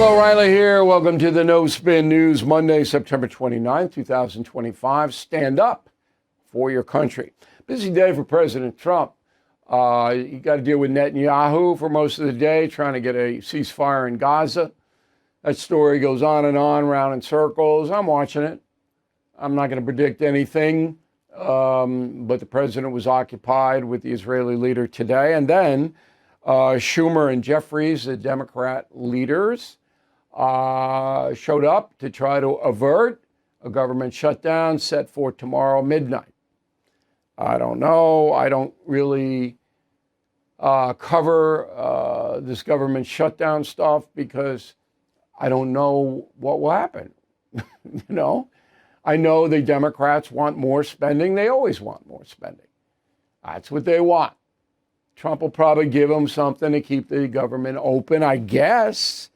Hello, Reilly here. Welcome to the No Spin News, Monday, September 29th, 2025. Stand up for your country. Busy day for President Trump. You got to deal with Netanyahu for most of the day, trying to get a ceasefire in Gaza. That story goes on and on, round in circles. I'm watching it. I'm not going to predict anything, but the president was occupied with the Israeli leader today. And then Schumer and Jeffries, the Democrat leaders, showed up to try to avert a government shutdown set for tomorrow midnight. I don't know. I don't really cover this government shutdown stuff because I don't know what will happen. I know the Democrats want more spending. They always want more spending. That's what they want. Trump will probably give them something to keep the government open, I guess.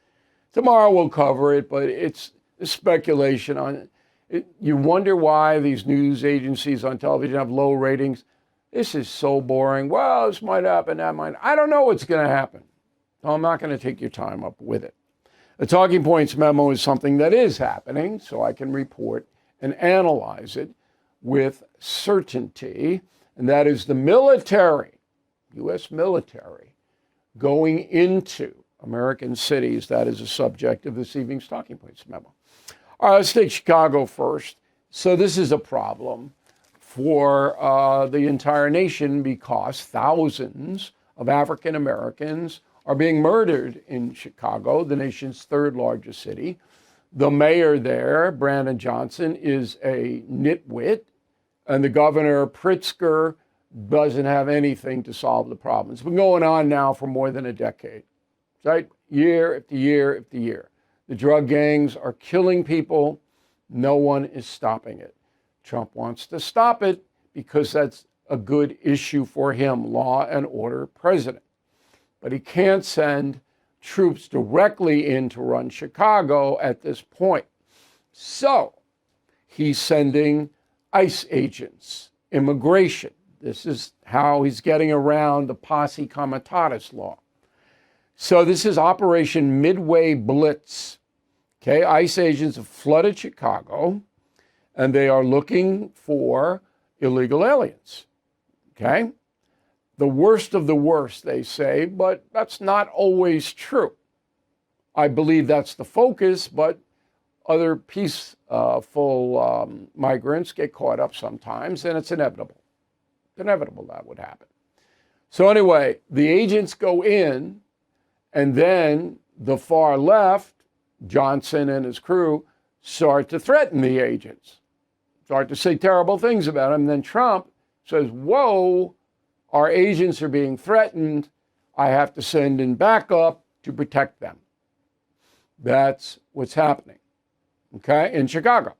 Tomorrow we'll cover it, but it's speculation on it. You wonder why these news agencies on television have low ratings. This is so boring. Well, this might happen, that might. I don't know what's going to happen. So I'm not going to take your time up with it. A talking points memo is something that is happening, so I can report and analyze it with certainty. And that is the military, U.S. military, going into American cities. That is the subject of this evening's talking points memo. All right, let's take Chicago first. So this is a problem for the entire nation because thousands of African Americans are being murdered in Chicago, the nation's third largest city. The mayor there, Brandon Johnson, is a nitwit, and the governor, Pritzker, doesn't have anything to solve the problem. It's been going on now for more than a decade, right? Year after year after year. The drug gangs are killing people. No one is stopping it. Trump wants to stop it because that's a good issue for him, law and order president. But he can't send troops directly in to run Chicago at this point. So he's sending ICE agents, immigration. This is how he's getting around the posse comitatus law. So this is Operation Midway Blitz. Okay, ICE agents have flooded Chicago, and they are looking for illegal aliens. Okay? The worst of the worst, they say, but that's not always true. I believe that's the focus, but other peaceful migrants get caught up sometimes, and it's inevitable. It's inevitable that would happen. So anyway, the agents go in, and then the far left, Johnson and his crew, start to threaten the agents, start to say terrible things about them. And then Trump says, whoa, our agents are being threatened. I have to send in backup to protect them. That's what's happening, okay, in Chicago.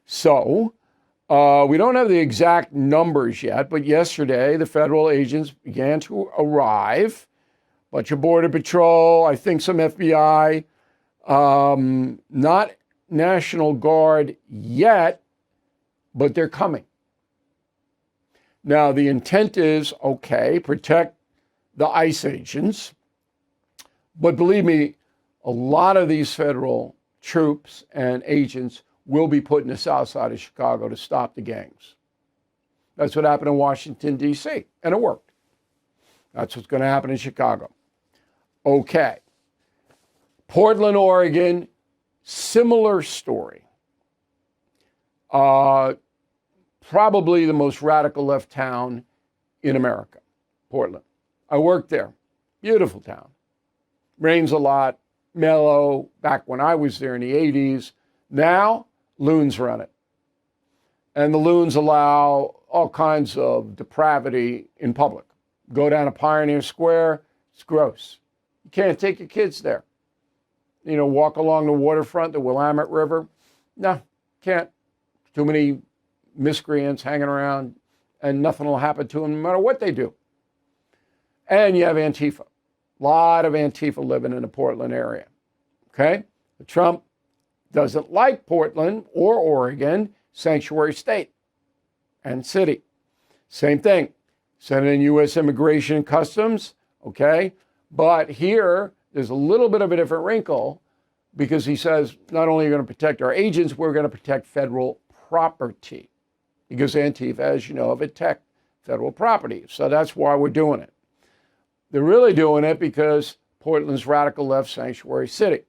So we don't have the exact numbers yet, but yesterday the federal agents began to arrive. Bunch of Border Patrol, I think some FBI, not National Guard yet, but they're coming. Now, the intent is, okay, protect the ICE agents. But believe me, a lot of these federal troops and agents will be put in the south side of Chicago to stop the gangs. That's what happened in Washington, D.C., and it worked. That's what's going to happen in Chicago. Okay. Portland, Oregon, similar story. Probably the most radical left town in America, Portland. I worked there. Beautiful town. Rains a lot, mellow, back when I was there in the 80s. Now, loons run it. And the loons allow all kinds of depravity in public. Go down to Pioneer Square, it's gross. You can't take your kids there. Walk along the waterfront, the Willamette River. No, can't. Too many miscreants hanging around, and nothing will happen to them no matter what they do. And you have Antifa. A lot of Antifa living in the Portland area. Okay? But Trump doesn't like Portland or Oregon, sanctuary state and city. Same thing. Send in U.S. Immigration and Customs, okay? But here, there's a little bit of a different wrinkle. because he says, not only are we going to protect our agents, we're going to protect federal property. Because Antifa, as you know, have attacked federal property. So that's why we're doing it. They're really doing it because Portland's radical left sanctuary city.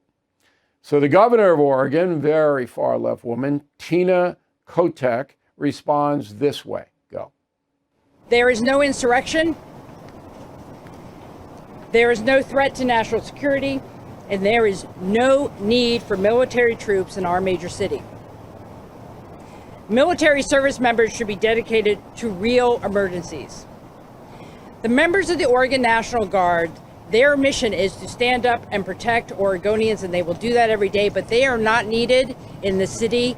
So the governor of Oregon, very far left woman, Tina Kotek, responds this way. Go. There is no insurrection. There is no threat to national security, and there is no need for military troops in our major city. Military service members should be dedicated to real emergencies. The members of the Oregon National Guard, their mission is to stand up and protect Oregonians, and they will do that every day, but they are not needed in the city.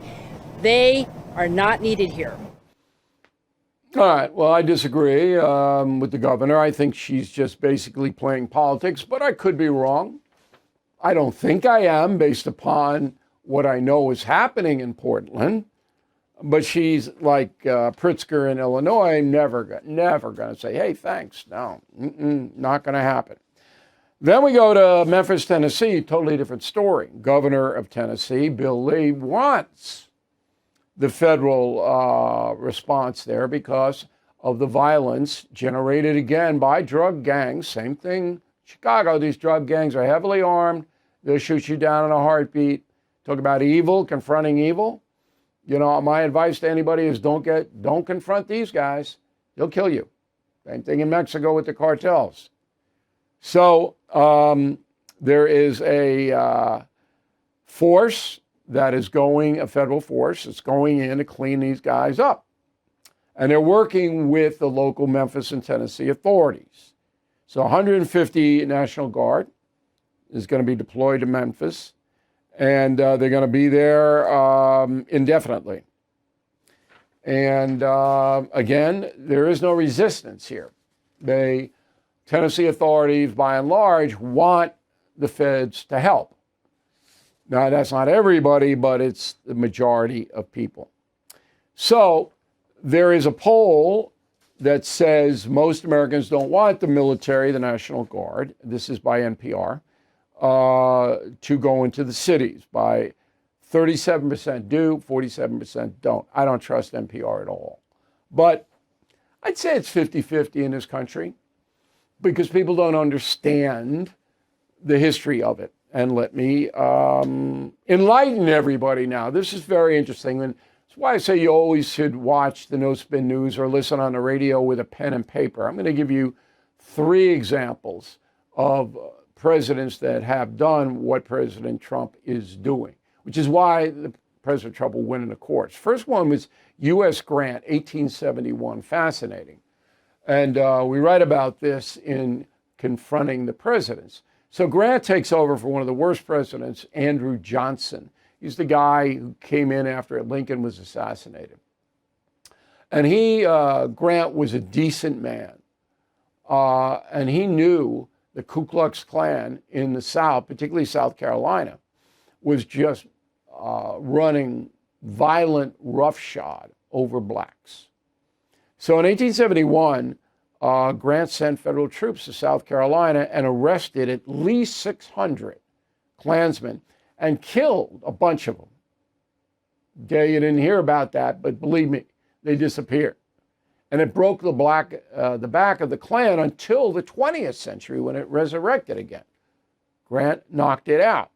They are not needed here. All right. Well, I disagree with the governor. I think she's just basically playing politics, but I could be wrong. I don't think I am, based upon what I know is happening in Portland. But she's like Pritzker in Illinois, never going to say, hey, thanks. No, not going to happen. Then we go to Memphis, Tennessee, totally different story. Governor of Tennessee, Bill Lee, wants the federal response there because of the violence generated again by drug gangs. Same thing, Chicago, these drug gangs are heavily armed. They'll shoot you down in a heartbeat. Talk about evil, confronting evil. You know, my advice to anybody is don't confront these guys. They'll kill you. Same thing in Mexico with the cartels. So there is a force that is going, a federal force, it's going in to clean these guys up. And they're working with the local Memphis and Tennessee authorities. So 150 National Guard is going to be deployed to Memphis. And they're going to be there indefinitely. And again, there is no resistance here. Tennessee authorities, by and large, want the feds to help. Now, that's not everybody, but it's the majority of people. So there is a poll that says most Americans don't want the military, the National Guard. This is by NPR. To go into the cities. By 37% do, 47% don't. I don't trust NPR at all. But I'd say it's 50-50 in this country because people don't understand the history of it. And let me enlighten everybody now. This is very interesting. And that's why I say you always should watch the No Spin News or listen on the radio with a pen and paper. I'm going to give you 3 examples of presidents that have done what President Trump is doing, which is why President Trump will win in the courts. First one was U.S. Grant, 1871. Fascinating. And we write about this in Confronting the Presidents. So Grant takes over for one of the worst presidents, Andrew Johnson. He's the guy who came in after Lincoln was assassinated. And Grant was a decent man. And he knew the Ku Klux Klan in the South, particularly South Carolina, was just running violent roughshod over blacks. So in 1871, Grant sent federal troops to South Carolina and arrested at least 600 Klansmen and killed a bunch of them. Okay, you didn't hear about that, but believe me, they disappeared. And it broke the back of the Klan until the 20th century when it resurrected again. Grant knocked it out.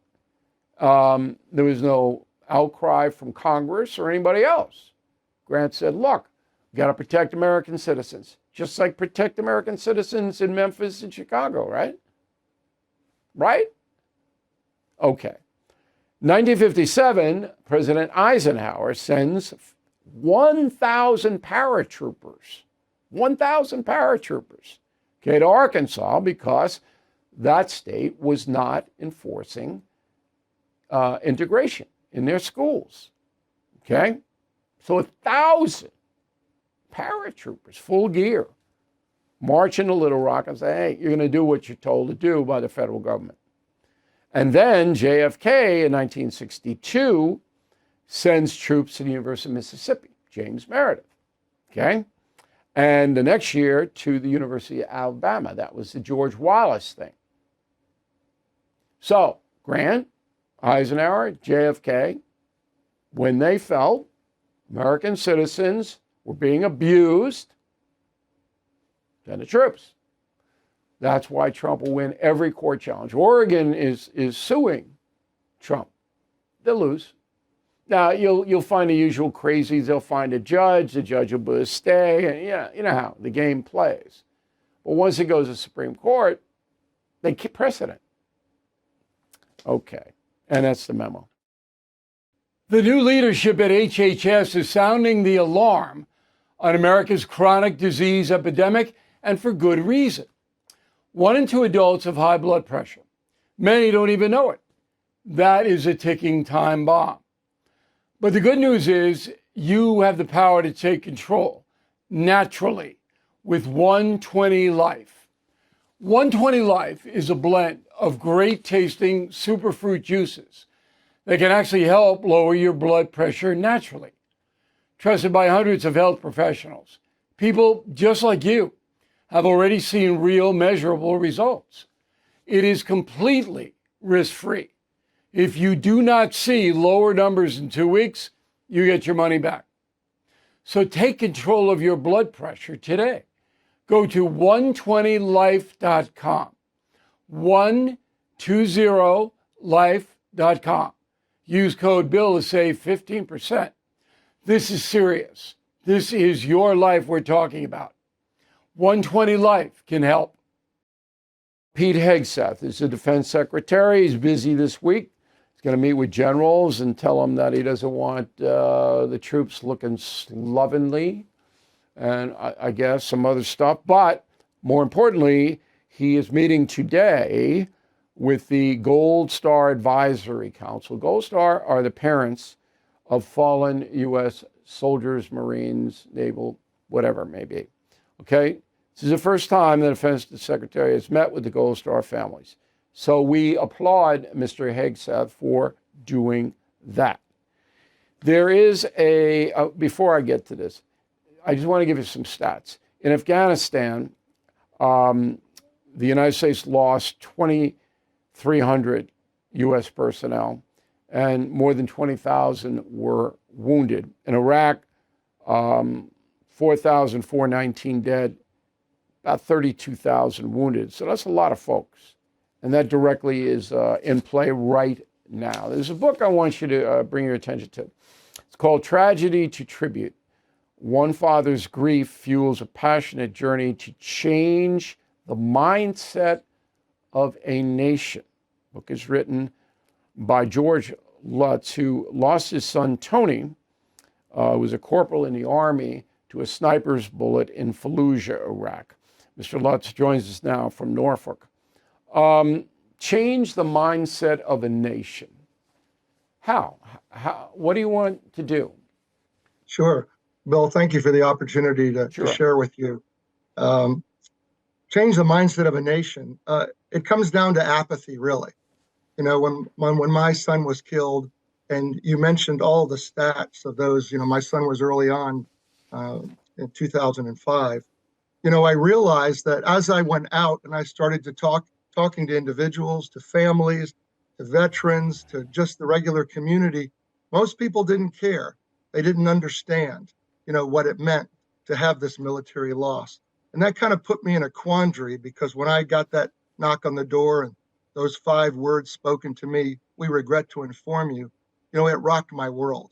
There was no outcry from Congress or anybody else. Grant said, look, we got to protect American citizens, just like protect American citizens in Memphis and Chicago, right? Right? Okay. 1957, President Eisenhower sends 1,000 paratroopers, okay, to Arkansas because that state was not enforcing integration in their schools, okay? So 1,000 paratroopers, full gear, march into Little Rock and say, hey, you're going to do what you're told to do by the federal government. And then JFK in 1962 sends troops to the University of Mississippi, James Meredith, okay? And the next year to the University of Alabama. That was the George Wallace thing. So Grant, Eisenhower, JFK, when they felt American citizens were being abused, send the troops. That's why Trump will win every court challenge. Oregon is suing Trump. They'll lose. Now, you'll find the usual crazies. They'll find a judge. The judge will put a stay. And yeah, you know how the game plays. But once it goes to the Supreme Court, they keep precedent. Okay, and that's the memo. The new leadership at HHS is sounding the alarm on America's chronic disease epidemic, and for good reason. 1 in 2 adults have high blood pressure. Many don't even know it. That is a ticking time bomb. But the good news is you have the power to take control naturally with 120 Life. 120 Life is a blend of great tasting superfruit juices that can actually help lower your blood pressure naturally. Trusted by hundreds of health professionals, people just like you have already seen real measurable results. It is completely risk-free. If you do not see lower numbers in 2 weeks, you get your money back. So take control of your blood pressure today. Go to 120life.com. 120life.com. Use code BILL to save 15%. This is serious. This is your life we're talking about. 120 Life can help. Pete Hegseth is the defense secretary. He's busy this week. He's going to meet with generals and tell them that he doesn't want the troops looking slovenly and I guess some other stuff. But more importantly, he is meeting today with the Gold Star Advisory Council. Gold Star are the parents of fallen U.S. soldiers, Marines, naval, whatever it may be. Okay? This is the first time the Defense Secretary has met with the Gold Star families. So we applaud Mr. Hegseth for doing that. There is before I get to this, I just want to give you some stats. In Afghanistan, the United States lost 2,300 U.S. personnel, and more than 20,000 were wounded. In Iraq, 4,419 dead, about 32,000 wounded. So that's a lot of folks. And that directly is in play right now. There's a book I want you to bring your attention to. It's called Tragedy to Tribute. One father's grief fuels a passionate journey to change the mindset of a nation. The book is written by George Lutz, who lost his son Tony, who was a corporal in the Army, to a sniper's bullet in Fallujah, Iraq. Mr. Lutz joins us now from Norfolk. Change the mindset of a nation. How? What do you want to do? Sure. Bill, thank you for the opportunity to share with you. Change the mindset of a nation. It comes down to apathy, really. You know, when my son was killed, and you mentioned all the stats of those, you know, my son was early on in 2005. You know, I realized that as I went out and I started to talking to individuals, to families, to veterans, to just the regular community, most people didn't care. They didn't understand, you know, what it meant to have this military loss. And that kind of put me in a quandary, because when I got that knock on the door and those 5 words spoken to me, "We regret to inform you," you know, it rocked my world.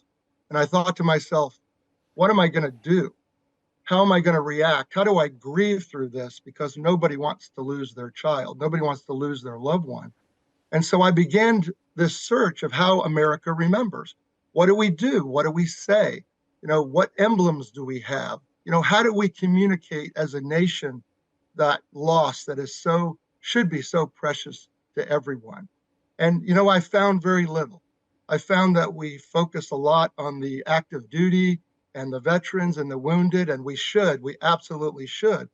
And I thought to myself, what am I going to do? How am I going to react? How do I grieve through this? Because nobody wants to lose their child. Nobody wants to lose their loved one. And so I began this search of how America remembers. What do we do? What do we say? You know, what emblems do we have? You know, how do we communicate as a nation that loss that is should be so precious to everyone? And, you know, I found very little. I found that we focus a lot on the active duty and the veterans and the wounded, and we absolutely should.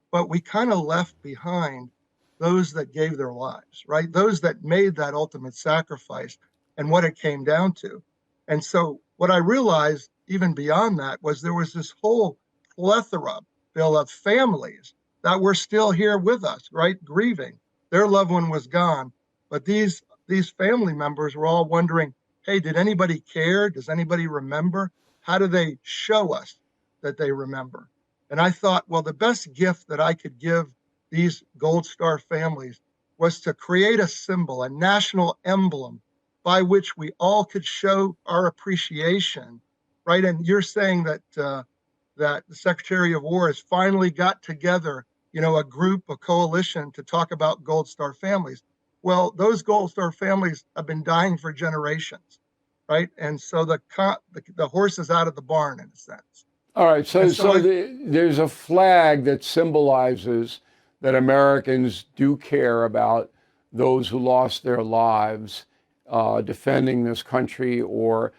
But we kind of left behind those that gave their lives, right? Those that made that ultimate sacrifice and what it came down to. And so what I realized even beyond that was there was this whole plethora, Bill, of families that were still here with us, right? Grieving. Their loved one was gone, but these these family members were all wondering, hey, did anybody care? Does anybody remember? How do they show us that they remember? And I thought, well, the best gift that I could give these Gold Star families was to create a symbol, a national emblem by which we all could show our appreciation, right? And you're saying that that the Secretary of War has finally got together, a group, a coalition to talk about Gold Star families. Well, those Gold Star families have been dying for generations, right? And so the horse is out of the barn in a sense. All right, so, And so there's a flag that symbolizes that Americans do care about those who lost their lives defending this country or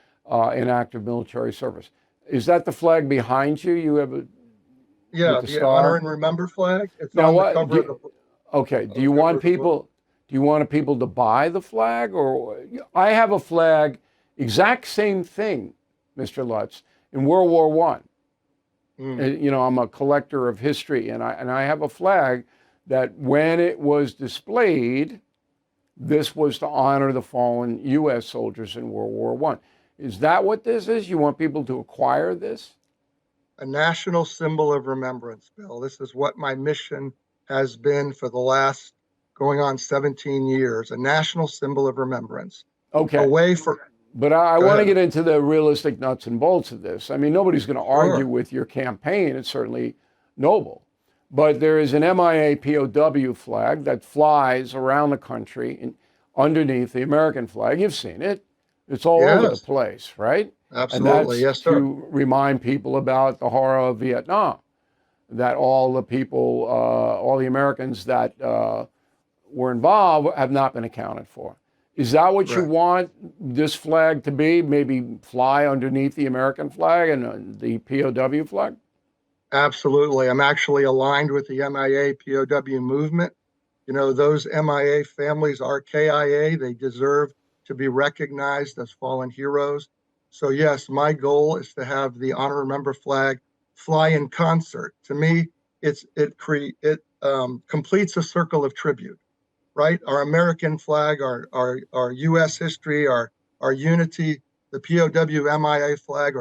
in active military service. Is that the flag behind you? You have a yeah, with the star? Honor and Remember flag. It's Now on the what? cover of the book. Okay. Do you want people? Do you want people to buy the flag, or I have a flag, exact same thing, Mr. Lutz, in World War One. I'm a collector of history, and I have a flag that when it was displayed, this was to honor the fallen U.S. soldiers in World War One. Is that what this is? You want people to acquire this? A national symbol of remembrance, Bill. This is what my mission has been for the last going on 17 years, a national symbol of remembrance. Okay. But I want to get into the realistic nuts and bolts of this. I mean, nobody's going to argue with your campaign. It's certainly noble. But there is an MIA POW flag that flies around the country underneath the American flag. You've seen it. It's all over the place, right? Absolutely, and that's yes, sir. to remind people about the horror of Vietnam, that all the people, all the Americans that were involved have not been accounted for. Is that what you want this flag to be? Maybe fly underneath the American flag and the POW flag? Absolutely. I'm actually aligned with the MIA POW movement. Those MIA families are KIA. They deserve to be recognized as fallen heroes. So yes, my goal is to have the Honor Remember flag fly in concert. To me, it completes a circle of tribute, right? Our American flag, our U.S. history, our unity. The POW MIA flag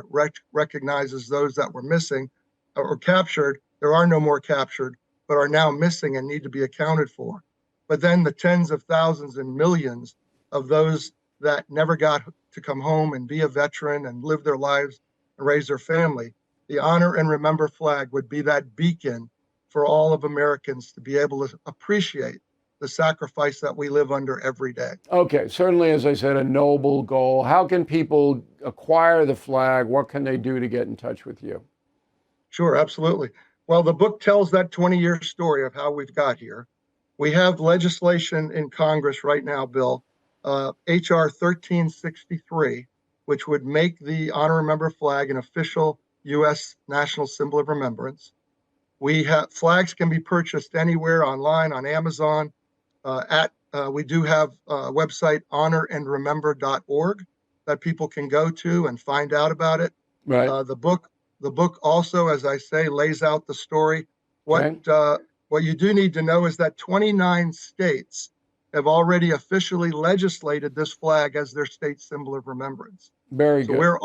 recognizes those that were missing or captured. There are no more captured, but are now missing and need to be accounted for. But then the tens of thousands and millions of those that never got to come home and be a veteran and live their lives and raise their family, the Honor and Remember flag would be that beacon for all of Americans to be able to appreciate the sacrifice that we live under every day. Okay, certainly, as I said, a noble goal. How can people acquire the flag? What can they do to get in touch with you? Sure, absolutely. Well, the book tells that 20-year story of how we've got here. We have legislation in Congress right now, Bill, HR 1363, which would make the Honor and Remember flag an official U.S. national symbol of remembrance. We have flags can be purchased anywhere online on Amazon. We do have a website, honorandremember.org, that people can go to and find out about it. Right. The book also, as I say, lays out the story. What you do need to know is that 29 states have already officially legislated this flag as their state symbol of remembrance. Very good. We're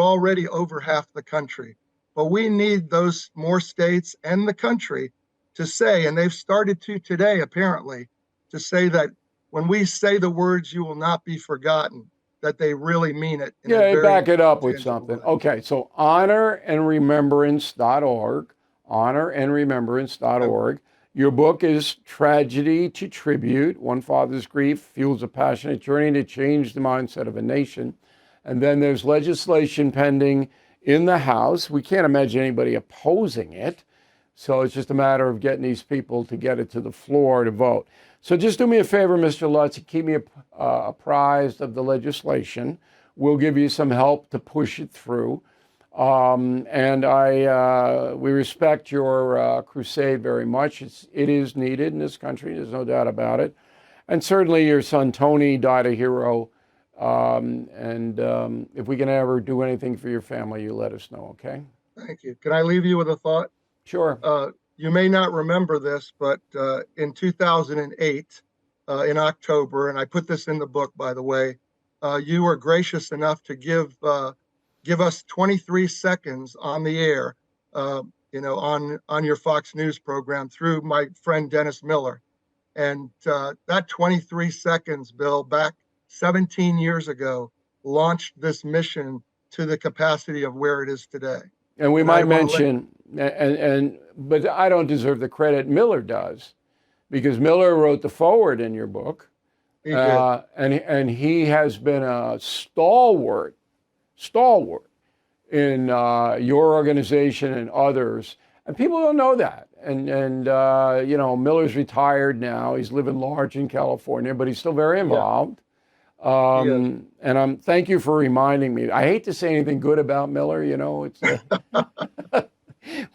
already over half the country, but we need those more states and the country to say, and they've started to today, apparently, to say that when we say the words, "you will not be forgotten," that they really mean it. Back it up with something. Okay, so honorandremembrance.org, honorandremembrance.org. Your book is Tragedy to Tribute. One Father's Grief Fuels a Passionate Journey to Change the Mindset of a Nation. And then there's legislation pending in the House. We can't imagine anybody opposing it. So it's just a matter of getting these people to get it to the floor to vote. So just do me a favor, Mr. Lutz, keep me apprised of the legislation. We'll give you some help to push it through. We respect your crusade very much. It is needed in this country. There's no doubt about it. And certainly your son, Tony, died a hero. If we can ever do anything for your family, you let us know, okay? Thank you. Can I leave you with a thought? Sure. You may not remember this, but in 2008, in October, and I put this in the book, by the way. You were gracious enough to give us 23 seconds on the air, on your Fox News program through my friend Dennis Miller. And that 23 seconds, Bill, back 17 years ago, launched this mission to the capacity of where it is today. And we might mention, but I don't deserve the credit. Miller does, because Miller wrote the foreword in your book. He did. And he has been a stalwart in your organization and others. And people don't know that. And Miller's retired now. He's living large in California, but he's still very involved. And thank you for reminding me. I hate to say anything good about Miller, it's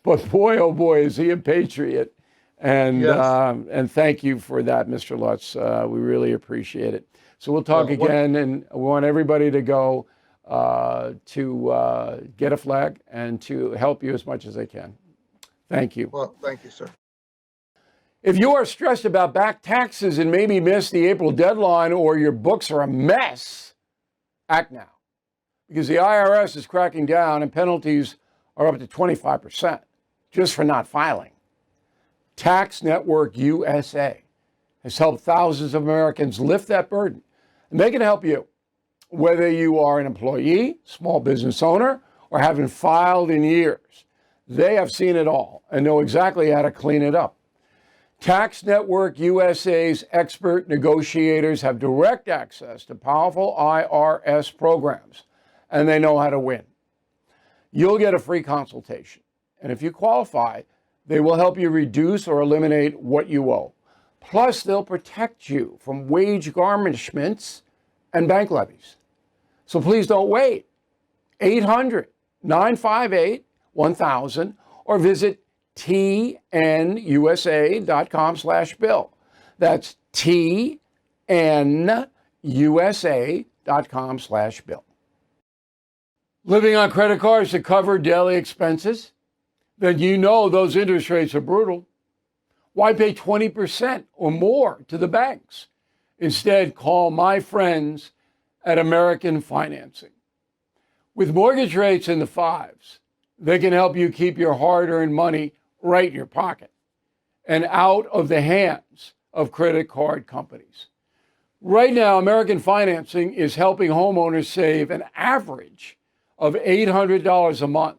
but boy, oh boy, is he a patriot. And and thank you for that, Mr. Lutz. We really appreciate it. So we'll talk again, and we want everybody to go to get a flag and to help you as much as they can. Thank you. Well, thank you, sir. If you are stressed about back taxes and maybe missed the April deadline, or your books are a mess, act now. Because the IRS is cracking down and penalties are up to 25% just for not filing. Tax Network USA has helped thousands of Americans lift that burden. And they can help you, whether you are an employee, small business owner, or haven't filed in years. They have seen it all and know exactly how to clean it up. Tax Network USA's expert negotiators have direct access to powerful IRS programs, and they know how to win. You'll get a free consultation, and if you qualify, they will help you reduce or eliminate what you owe. Plus, they'll protect you from wage garnishments and bank levies. So please don't wait. 800-958-1000 or visit tnusa.com/bill. That's tnusa.com/bill. Living on credit cards to cover daily expenses? Then you know those interest rates are brutal. Why pay 20% or more to the banks? Instead, call my friends at American Financing. With mortgage rates in the fives, they can help you keep your hard-earned money right in your pocket and out of the hands of credit card companies. Right now, American Financing is helping homeowners save an average of $800 a month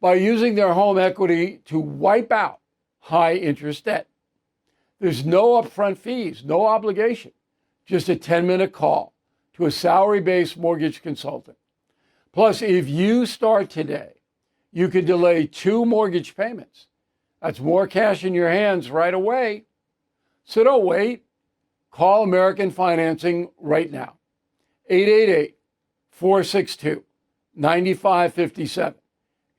by using their home equity to wipe out high interest debt. There's no upfront fees, no obligation, just a 10-minute call to a salary-based mortgage consultant. Plus, if you start today, you could delay 2 mortgage payments. That's more cash in your hands right away. So don't wait. Call American Financing right now. 888-462-9557.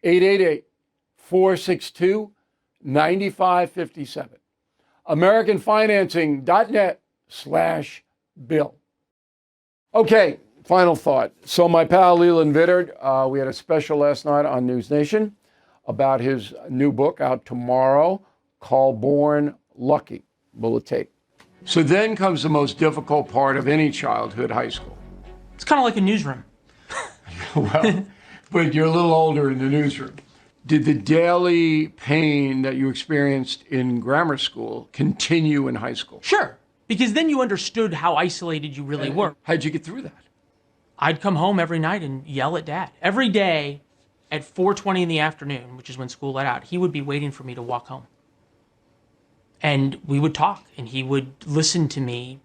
888-462-9557. AmericanFinancing.net/bill. Okay, final thought. So my pal Leland Vittert, we had a special last night on News Nation about his new book out tomorrow called Born Lucky. Bullet tape. So then comes the most difficult part of any childhood, high school. It's kind of like a newsroom. Well, but you're a little older in the newsroom. Did the daily pain that you experienced in grammar school continue in high school? Sure, because then you understood how isolated you really were. How'd you get through that? I'd come home every night and yell at Dad. Every day at 4:20 in the afternoon, which is when school let out, he would be waiting for me to walk home. And we would talk, and he would listen to me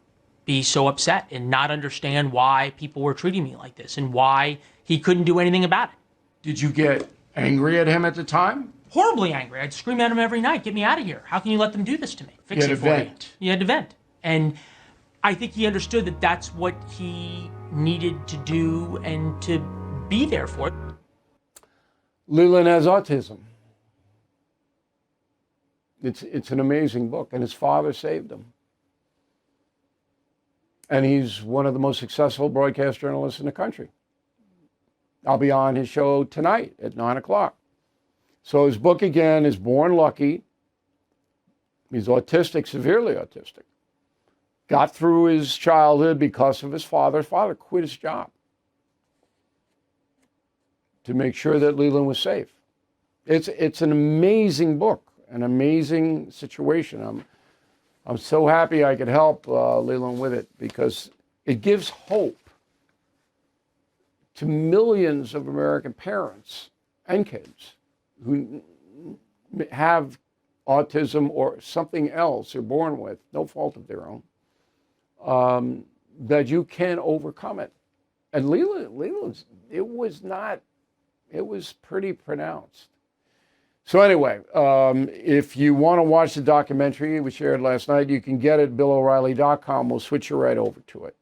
be so upset and not understand why people were treating me like this and why he couldn't do anything about it. Did you get angry at him at the time? Horribly angry. I'd scream at him every night, "Get me out of here. How can you let them do this to me? Fix it for me." You had to vent. And I think he understood that that's what he needed to do and to be there for. Leland has autism. It's an amazing book, and his father saved him. And he's one of the most successful broadcast journalists in the country. I'll be on his show tonight at 9 o'clock. So his book, again, is Born Lucky. He's autistic, severely autistic. got through his childhood because of his father. His father quit his job to make sure that Leland was safe. It's an amazing book, an amazing situation. I'm so happy I could help Leland with it, because it gives hope to millions of American parents and kids who have autism or something else they're born with, no fault of their own, that you can overcome it. And Leland's, it was pretty pronounced. So anyway, if you want to watch the documentary we shared last night, you can get it at BillO'Reilly.com. We'll switch you right over to it.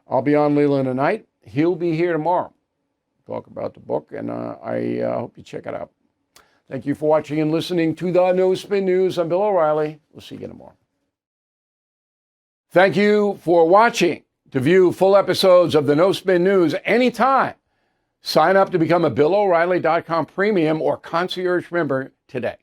I'll be on Leland tonight. He'll be here tomorrow. Talk about the book, and I hope you check it out. Thank you for watching and listening to the No Spin News. I'm Bill O'Reilly. We'll see you again tomorrow. Thank you for watching. To view full episodes of the No Spin News anytime, sign up to become a BillO'Reilly.com premium or concierge member today.